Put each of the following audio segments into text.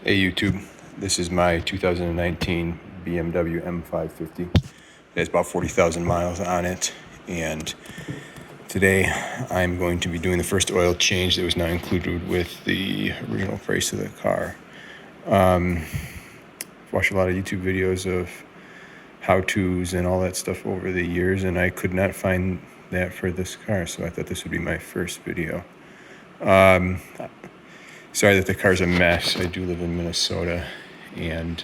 Hey YouTube, this is my 2019 BMW M550. It has about 40,000 miles on it, and today I'm going to be doing the first oil change that was not included with the original price of the car. I've watched a lot of YouTube videos of how-tos and all that stuff over the years, and I could not find that for this car, so I thought this would be my first video. Sorry that the car's a mess. I do live in Minnesota, and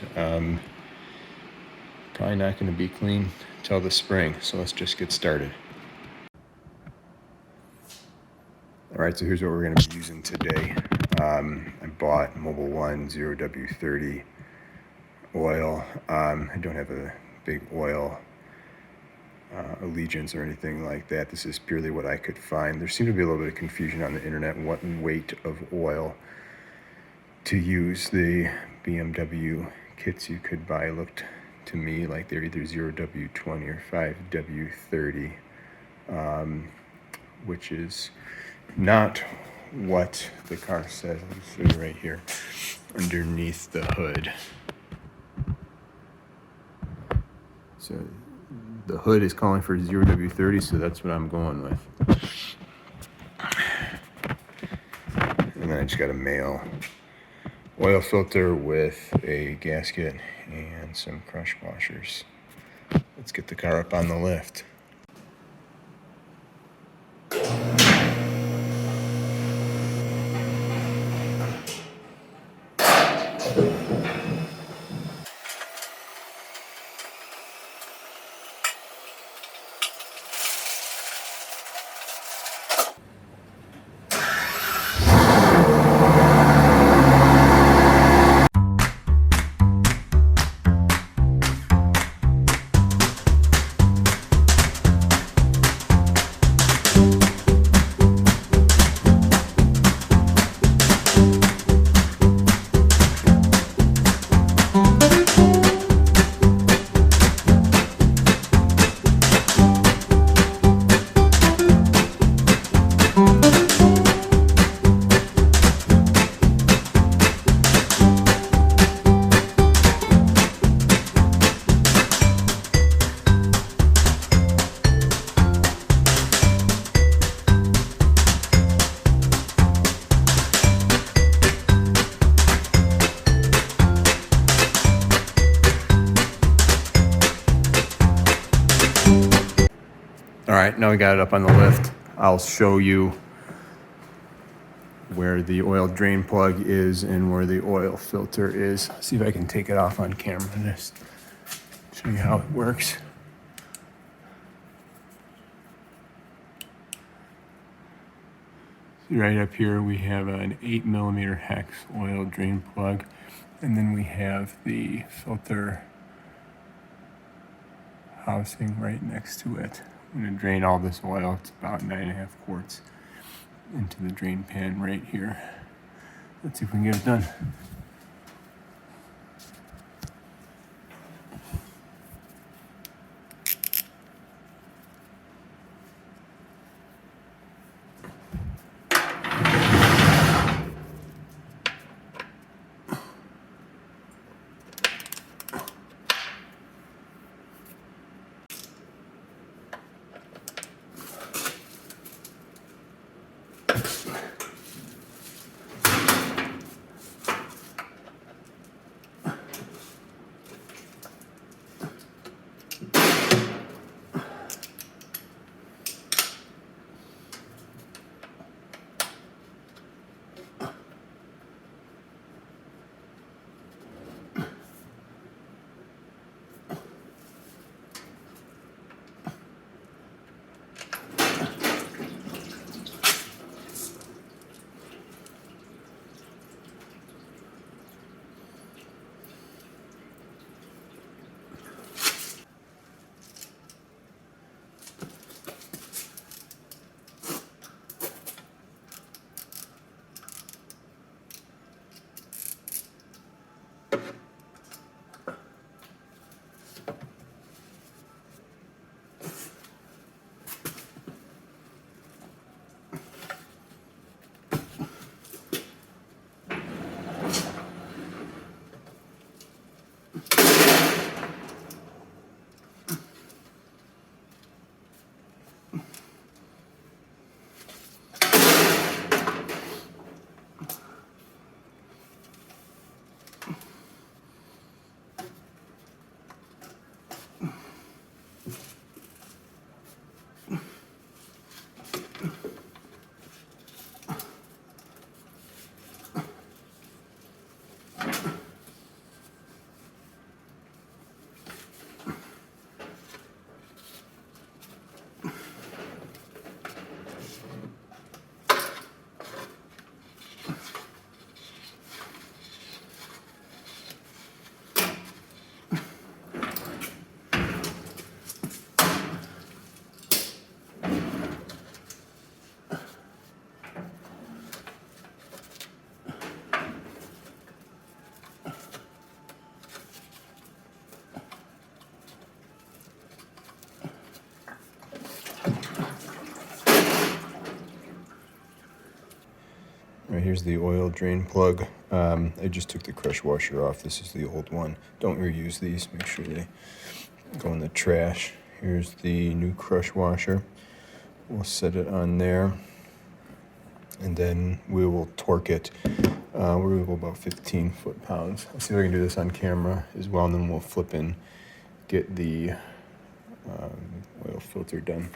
probably not going to be clean till the spring, so let's just get started. All right, so here's what we're going to be using today. I bought Mobil 1 0W30 oil. I don't have a big oil allegiance or anything like that. This is purely what I could find. There seemed to be a little bit of confusion on the internet what weight of oil to use. The BMW kits you could buy looked to me like they're either 0W20 or 5W30, which is not what the car says. Let me show you right here underneath the hood. So the hood is calling for 0W30, so that's what I'm going with. And then I just got a male oil filter with a gasket and some crush washers. Let's get the car up on the lift. All right, now we got it up on the lift. I'll show you where the oil drain plug is and where the oil filter is. See if I can take it off on camera and just show you how it works. See, right up here we have an 8mm hex oil drain plug, and then we have the filter housing right next to it. I'm going to drain all this oil. It's about 9.5 quarts into the drain pan right here. Let's see if we can get it done. right, here's the oil drain plug. I just took the crush washer off. This is the old one. Don't reuse these. Make sure they go in the trash. Here's the new crush washer. We'll set it on there, and then we will torque it. We're going to go about 15 foot-pounds. I'll see if I can do this on camera as well, and then we'll flip and get the oil filter done.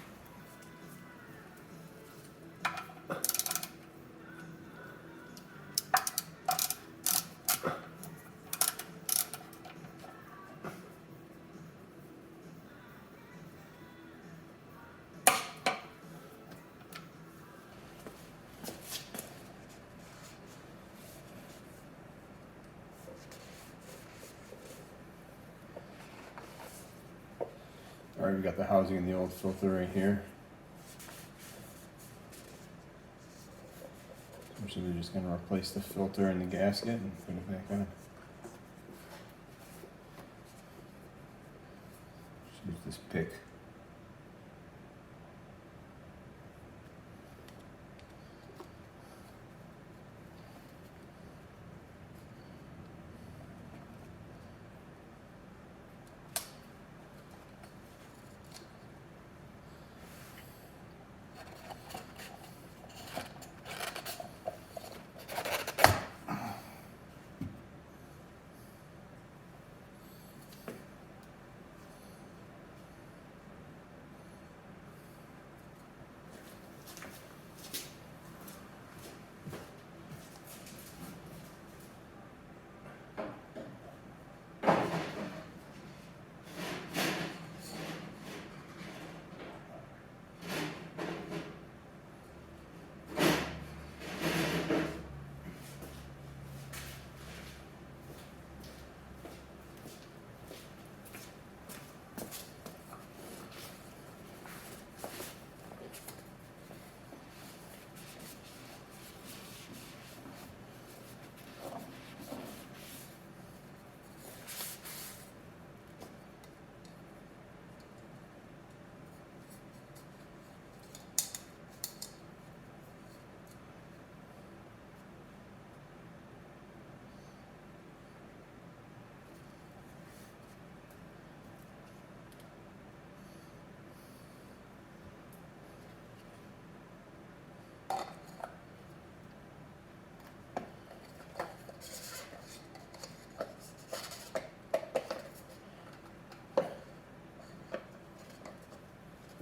All right, we got the housing in the old filter right here. So we're just going to replace the filter and the gasket and put it back on. Just use this pick.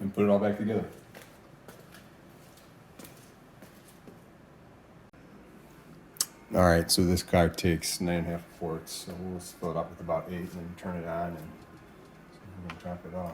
And put it all back together. All right, so this car takes 9.5 quarts, so we'll fill it up with about 8 and then turn it on and see if we can top it off.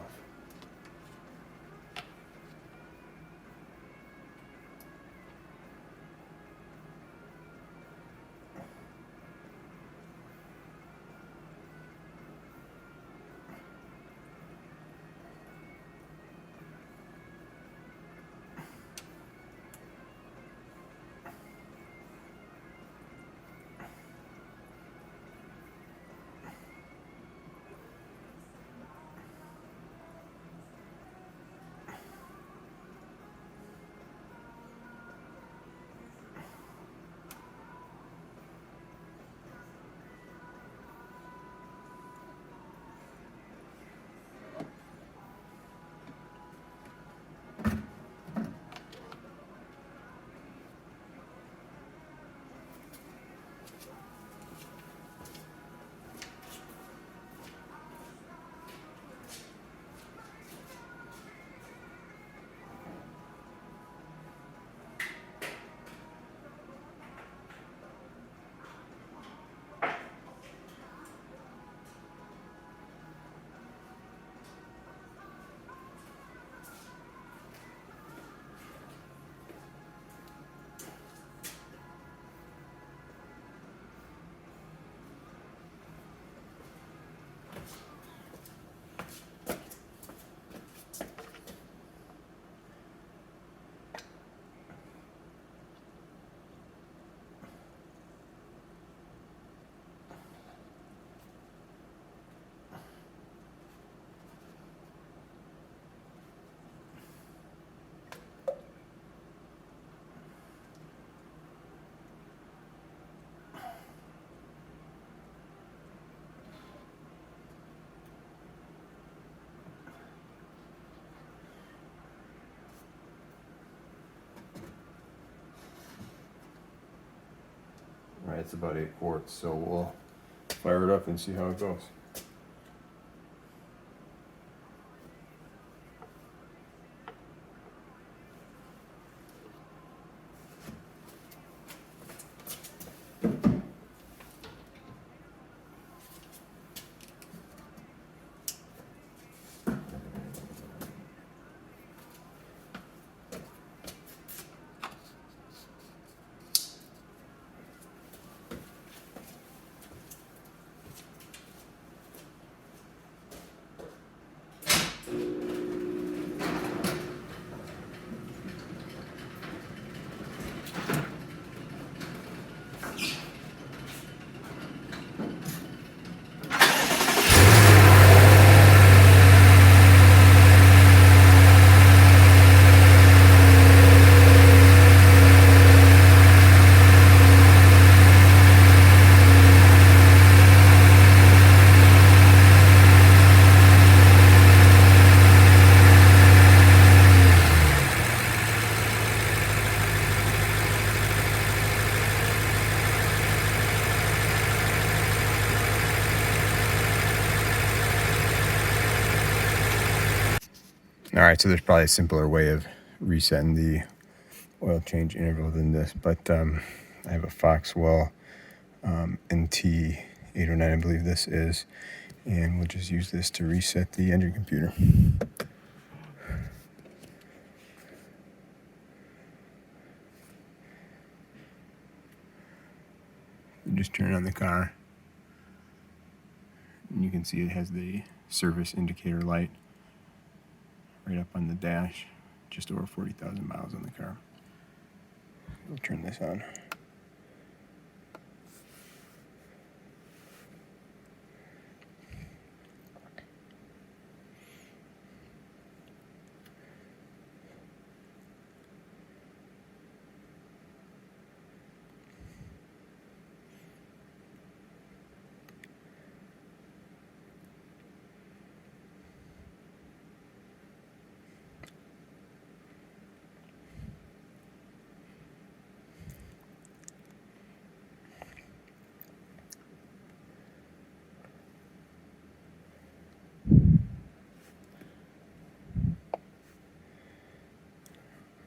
It's about 8 quarts, so we'll fire it up and see how it goes. All right, so there's probably a simpler way of resetting the oil change interval than this, but I have a Foxwell NT809, I believe this is, and we'll just use this to reset the engine computer. Just turn on the car, and you can see it has the service indicator light right up on the dash, just over 40,000 miles on the car. We'll turn this on.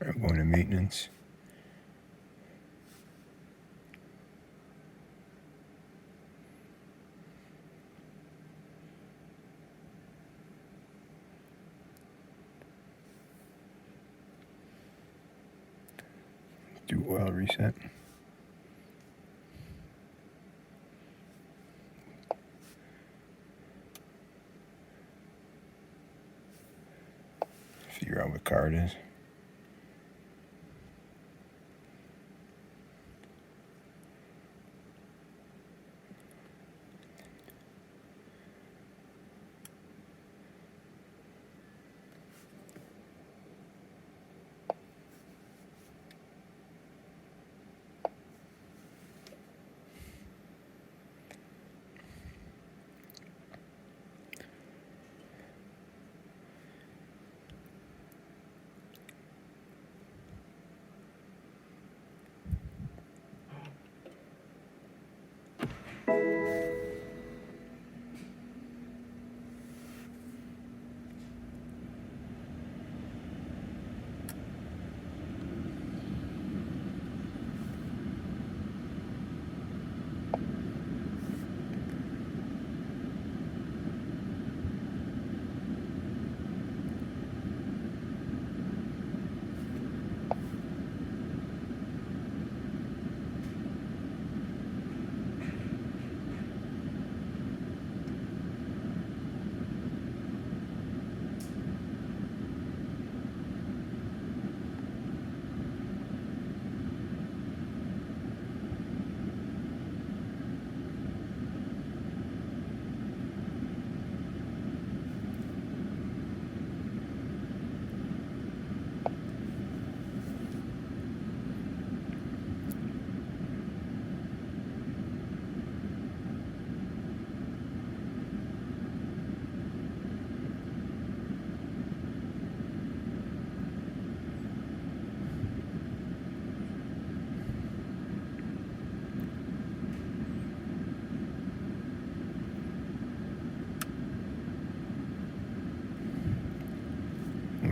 All right, going to maintenance. Do oil reset. Figure out what car it is.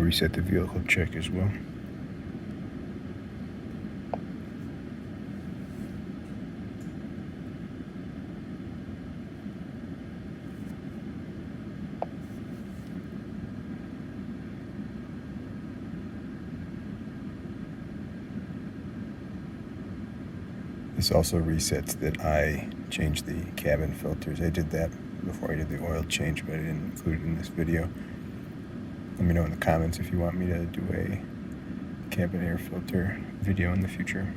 reset the vehicle check as well. This also resets that I changed the cabin filters. I did that before I did the oil change, but I didn't include it in this video. Let me know in the comments if you want me to do a cabin air filter video in the future.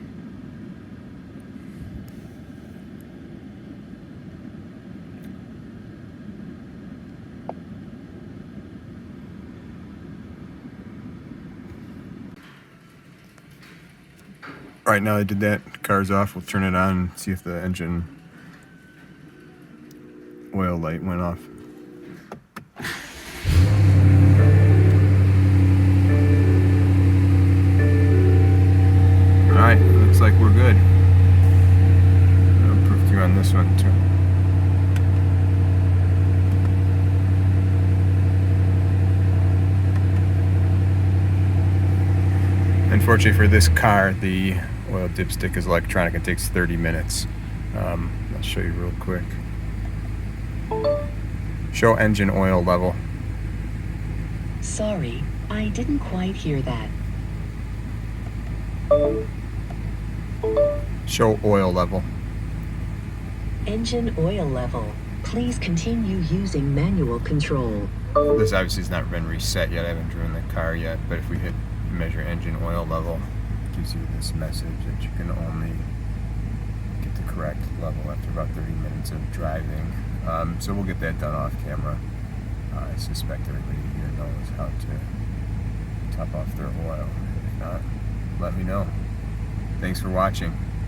All right, now I did that, car's off. We'll turn it on and see if the engine oil light went off. All right, looks like we're good. I'll prove to you on this one too. Unfortunately for this car, the oil dipstick is electronic. It takes 30 minutes. I'll show you real quick. Show engine oil level. Sorry, I didn't quite hear that. Show oil level. Engine oil level. Please continue using manual control. This obviously has not been reset yet. I haven't driven the car yet, but if we hit measure engine oil level, it gives you this message that you can only get the correct level after about 30 minutes of driving. So we'll get that done off camera. I suspect everybody here knows how to top off their oil. If not, let me know. Thanks for watching.